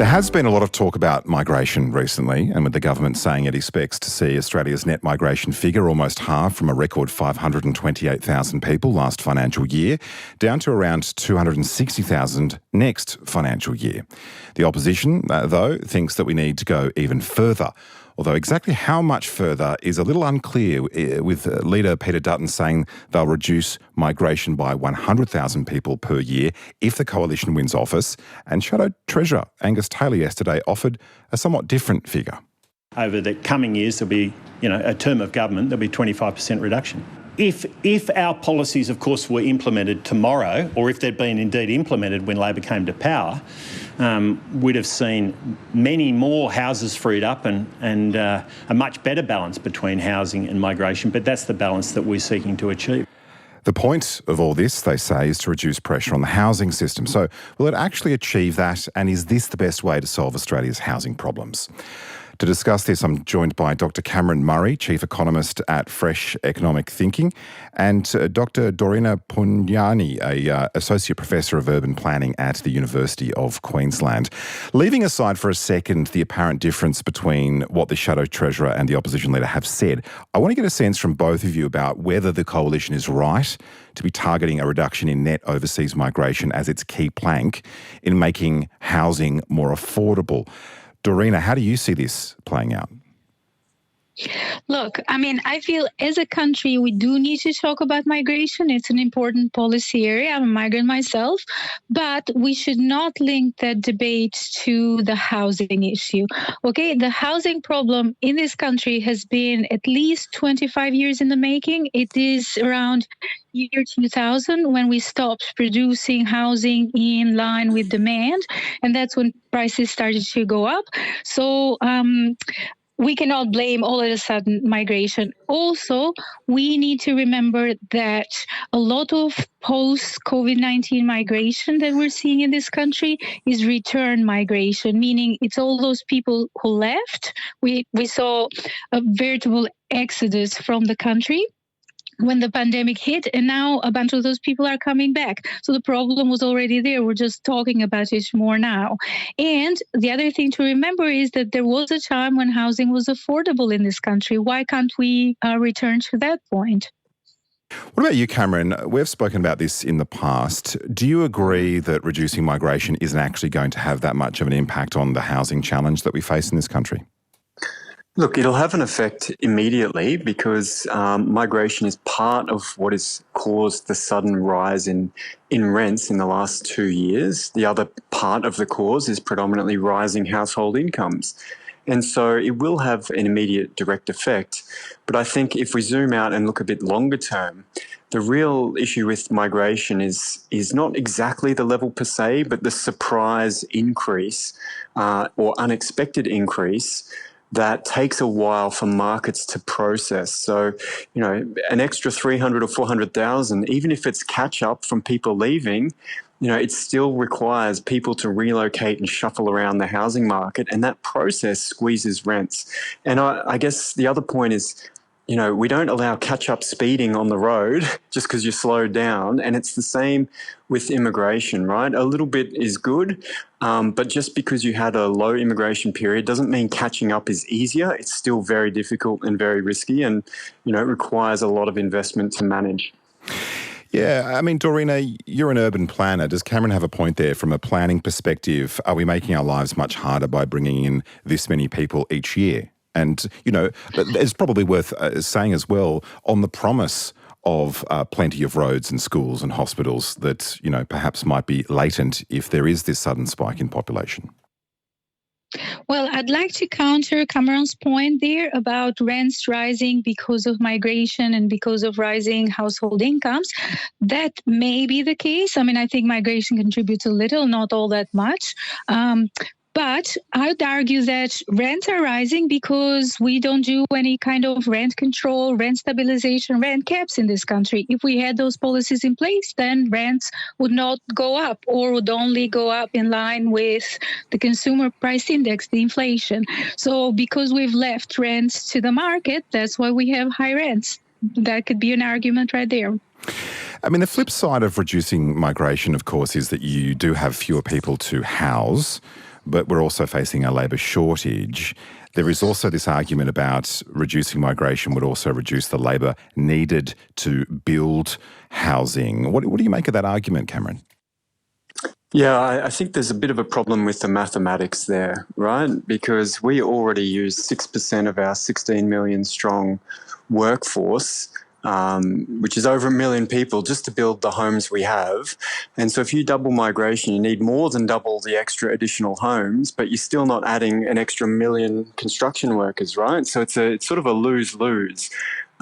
There has been a lot of talk about migration recently, and with the government saying it expects to see Australia's net migration figure almost halve from a record 528,000 people last financial year down to around 260,000 next financial year. The opposition, though, thinks that we need to go even further. Although exactly how much further is a little unclear, with leader Peter Dutton saying they'll reduce migration by 100,000 people per year if the coalition wins office. And Shadow Treasurer Angus Taylor yesterday offered a somewhat different figure. Over the coming years, there'll be, a term of government, there'll be 25% reduction. If our policies, of course, were implemented tomorrow, or if they'd been indeed implemented when Labor came to power, we'd have seen many more houses freed up and a much better balance between housing and migration. But that's the balance that we're seeking to achieve. The point of all this, they say, is to reduce pressure on the housing system. So will it actually achieve that? And is this the best way to solve Australia's housing problems? To discuss this, I'm joined by Dr. Cameron Murray, Chief Economist at Fresh Economic Thinking, and Dr. Dorina Punyani, Associate Professor of Urban Planning at the University of Queensland. Leaving aside for a second the apparent difference between what the Shadow Treasurer and the opposition leader have said, I want to get a sense from both of you about whether the coalition is right to be targeting a reduction in net overseas migration as its key plank in making housing more affordable. Dorina, how do you see this playing out? Look, I feel as a country, we do need to talk about migration. It's an important policy area. I'm a migrant myself, but we should not link that debate to the housing issue. Okay, the housing problem in this country has been at least 25 years in the making. It is around year 2000 when we stopped producing housing in line with demand, and that's when prices started to go up. So, we cannot blame all of a sudden migration. Also, we need to remember that a lot of post-COVID-19 migration that we're seeing in this country is return migration, meaning it's all those people who left. We saw a veritable exodus from the country when the pandemic hit, and now a bunch of those people are coming back. So the problem was already there. We're just talking about it more now. And the other thing to remember is that there was a time when housing was affordable in this country. Why can't we return to that point? What about you, Cameron? We've spoken about this in the past. Do you agree that reducing migration isn't actually going to have that much of an impact on the housing challenge that we face in this country? Look, it'll have an effect immediately because migration is part of what has caused the sudden rise in rents in the last 2 years. The other part of the cause is predominantly rising household incomes. And so it will have an immediate direct effect. But I think if we zoom out and look a bit longer term, the real issue with migration is not exactly the level per se, but the surprise increase or unexpected increase that takes a while for markets to process. So, an extra 300 or 400,000, even if it's catch up from people leaving, it still requires people to relocate and shuffle around the housing market, and that process squeezes rents. And I guess the other point is, we don't allow catch-up speeding on the road just because you slow down, and it's the same with immigration, right? A little bit is good, but just because you had a low immigration period doesn't mean catching up is easier. It's still very difficult and very risky, and, it requires a lot of investment to manage. Yeah, Dorina, you're an urban planner. Does Cameron have a point there from a planning perspective? Are we making our lives much harder by bringing in this many people each year? And, it's probably worth saying as well, on the promise of plenty of roads and schools and hospitals that, perhaps might be latent if there is this sudden spike in population. Well, I'd like to counter Cameron's point there about rents rising because of migration and because of rising household incomes. That may be the case. I think migration contributes a little, not all that much. But I would argue that rents are rising because we don't do any kind of rent control, rent stabilization, rent caps in this country. If we had those policies in place, then rents would not go up or would only go up in line with the consumer price index, the inflation. So because we've left rents to the market, that's why we have high rents. That could be an argument right there. The flip side of reducing migration, of course, is that you do have fewer people to house. but we're also facing a labour shortage. There is also this argument about reducing migration would also reduce the labour needed to build housing. What do you make of that argument, Cameron? Yeah, I think there's a bit of a problem with the mathematics there, right? Because we already use 6% of our 16 million strong workforce, which is over 1 million people, just to build the homes we have. And so if you double migration, you need more than double the extra additional homes, but you're still not adding an extra 1 million construction workers, right? So it's sort of a lose-lose.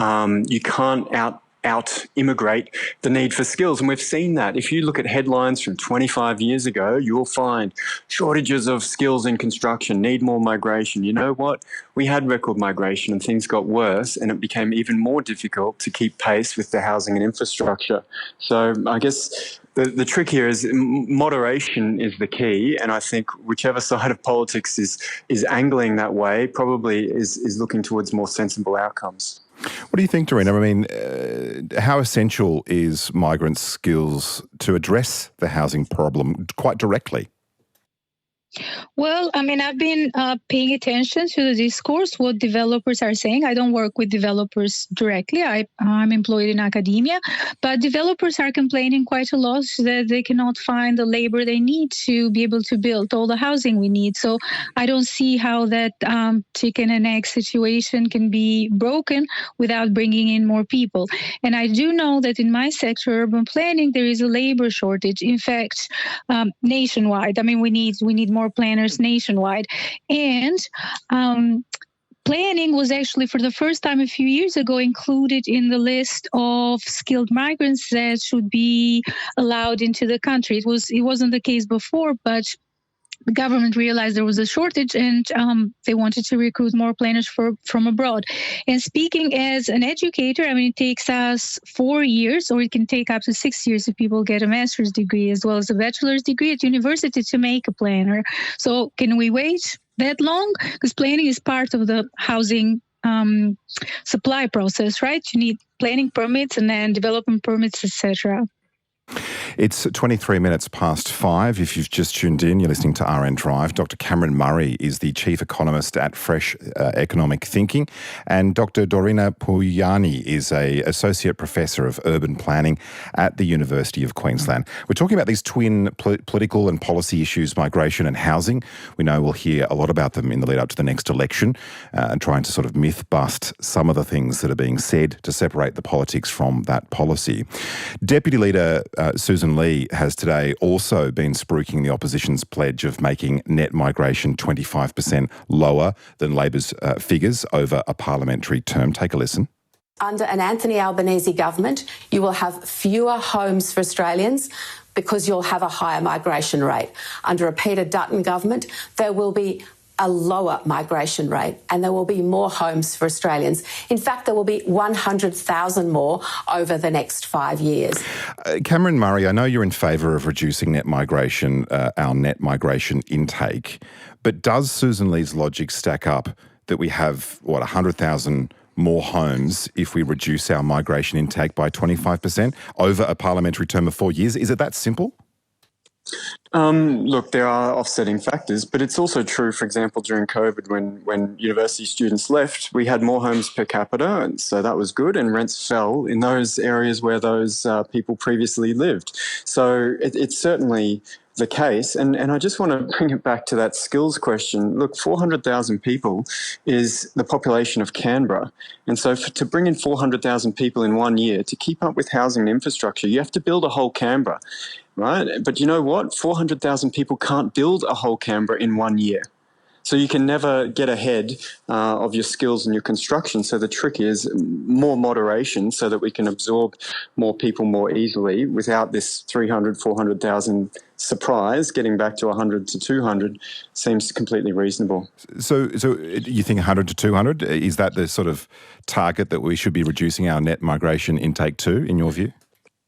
You can't out immigrate the need for skills. And we've seen that. If you look at headlines from 25 years ago, you'll find shortages of skills in construction, need more migration. You know what? We had record migration and things got worse, and it became even more difficult to keep pace with the housing and infrastructure. So I guess the trick here is moderation is the key, and I think whichever side of politics is angling that way probably is looking towards more sensible outcomes. What do you think, Doreen? I mean, how essential is migrants' skills to address the housing problem quite directly? Well, I mean, I've been paying attention to the discourse, what developers are saying. I don't work with developers directly. I'm employed in academia, but developers are complaining quite a lot that they cannot find the labor they need to be able to build all the housing we need. So I don't see how that chicken and egg situation can be broken without bringing in more people. And I do know that in my sector, urban planning, there is a labor shortage. In fact, nationwide. I mean, we need more planners nationwide. And planning was actually, for the first time a few years ago, included in the list of skilled migrants that should be allowed into the country. It wasn't the case before, but the government realized there was a shortage, and they wanted to recruit more planners from abroad. And speaking as an educator, I mean, it takes us 4 years, or it can take up to 6 years if people get a master's degree as well as a bachelor's degree at university to make a planner. So can we wait that long? Because planning is part of the housing supply process, right? You need planning permits and then development permits, etc. It's 23 minutes past 5. If you've just tuned in, you're listening to RN Drive. Dr. Cameron Murray is the Chief Economist at Fresh Economic Thinking, and Dr. Dorina Pujani is an Associate Professor of Urban Planning at the University of Queensland. We're talking about these twin political and policy issues, migration and housing. We know we'll hear a lot about them in the lead up to the next election, and trying to sort of myth bust some of the things that are being said to separate the politics from that policy. Deputy Leader Susan Lee has today also been spruiking the opposition's pledge of making net migration 25% lower than Labor's figures over a parliamentary term. Take a listen. Under an Anthony Albanese government, you will have fewer homes for Australians because you'll have a higher migration rate. Under a Peter Dutton government, there will be a lower migration rate and there will be more homes for Australians. In fact, there will be 100,000 more over the next 5 years. Cameron Murray, I know you're in favour of reducing net migration, our net migration intake, but does Susan Lee's logic stack up that we have, 100,000 more homes if we reduce our migration intake by 25% over a parliamentary term of 4 years? Is it that simple? Look, there are offsetting factors, but it's also true, for example, during COVID when university students left, we had more homes per capita, and so that was good, and rents fell in those areas where those people previously lived. So it's certainly the case. And I just want to bring it back to that skills question. Look, 400,000 people is the population of Canberra. And so to bring in 400,000 people in 1 year, to keep up with housing and infrastructure, you have to build a whole Canberra. Right? But you know what? 400,000 people can't build a whole Canberra in 1 year. So you can never get ahead of your skills and your construction. So the trick is more moderation so that we can absorb more people more easily without this 300, 400,000 surprise. Getting back to 100 to 200 seems completely reasonable. So you think 100 to 200? Is that the sort of target that we should be reducing our net migration intake to, in your view?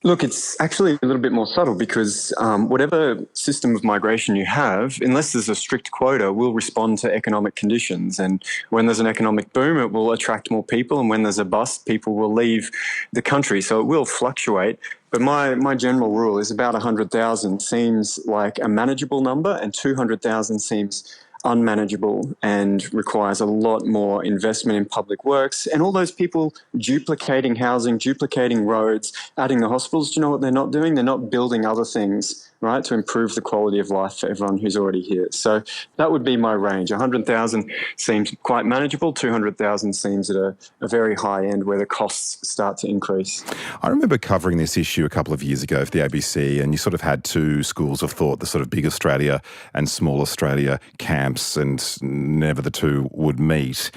Look, it's actually a little bit more subtle because whatever system of migration you have, unless there's a strict quota, will respond to economic conditions. And when there's an economic boom, it will attract more people. And when there's a bust, people will leave the country. So it will fluctuate. But my general rule is about 100,000 seems like a manageable number, and 200,000 seems unmanageable and requires a lot more investment in public works. And all those people duplicating housing, duplicating roads, adding the hospitals, do you know what they're not doing? They're not building other things, right, to improve the quality of life for everyone who's already here. So that would be my range. 100,000 seems quite manageable. 200,000 seems at a very high end where the costs start to increase. I remember covering this issue a couple of years ago for the ABC, and you sort of had two schools of thought, the sort of big Australia and small Australia camps, and never the two would meet.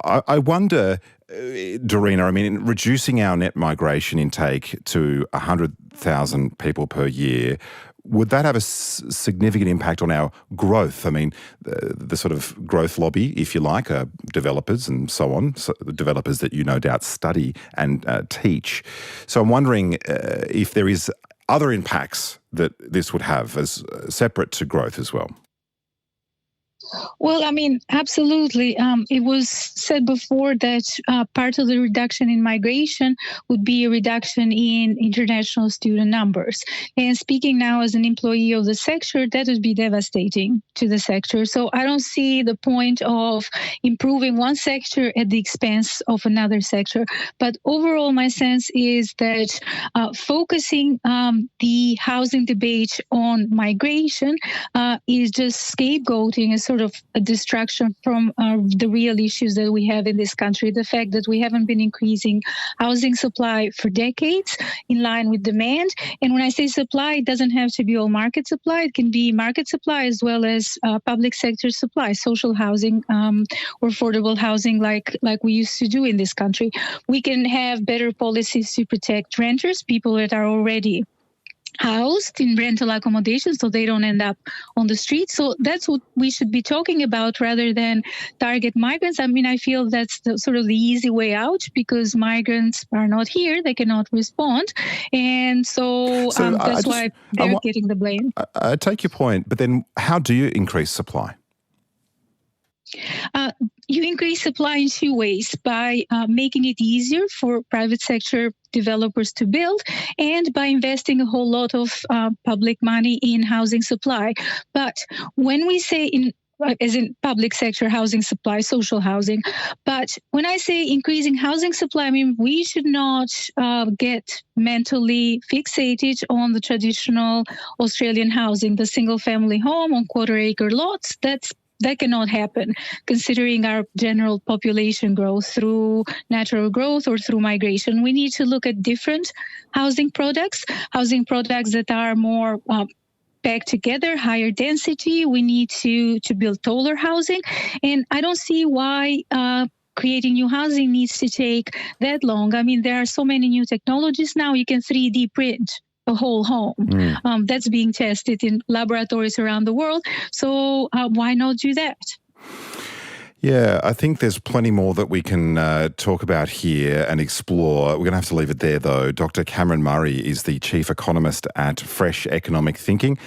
I wonder, Dorina, I mean, reducing our net migration intake to 100,000 people per year, would that have a significant impact on our growth? I mean, the sort of growth lobby, if you like, developers and so on, so the developers that you no doubt study and teach. So I'm wondering if there is other impacts that this would have as separate to growth as well. Well, I mean, absolutely. It was said before that part of the reduction in migration would be a reduction in international student numbers. And speaking now as an employee of the sector, that would be devastating to the sector. So I don't see the point of improving one sector at the expense of another sector. But overall, my sense is that focusing the housing debate on migration is just scapegoating a sort of a distraction from the real issues that we have in this country. The fact that we haven't been increasing housing supply for decades in line with demand. And when I say supply, it doesn't have to be all market supply. It can be market supply as well as public sector supply, social housing or affordable housing like we used to do in this country. We can have better policies to protect renters, people that are already housed in rental accommodation so they don't end up on the street. So that's what we should be talking about rather than target migrants. I mean, I feel that's sort of the easy way out because migrants are not here. They cannot respond. And so that's why they're getting the blame. I take your point, but then how do you increase supply? You increase supply in two ways, by making it easier for private sector developers to build and by investing a whole lot of public money in housing supply. But when we say as in public sector housing supply, social housing. But when I say increasing housing supply, I mean, we should not get mentally fixated on the traditional Australian housing, the single family home on quarter-acre lots. That cannot happen, considering our general population growth through natural growth or through migration. We need to look at different housing products that are more packed together, higher density. We need to build taller housing. And I don't see why creating new housing needs to take that long. I mean, there are so many new technologies now. You can 3D print a whole home. That's being tested in laboratories around the world. So why not do that? Yeah, I think there's plenty more that we can talk about here and explore. We're going to have to leave it there, though. Dr. Cameron Murray is the Chief Economist at Fresh Economic Thinking.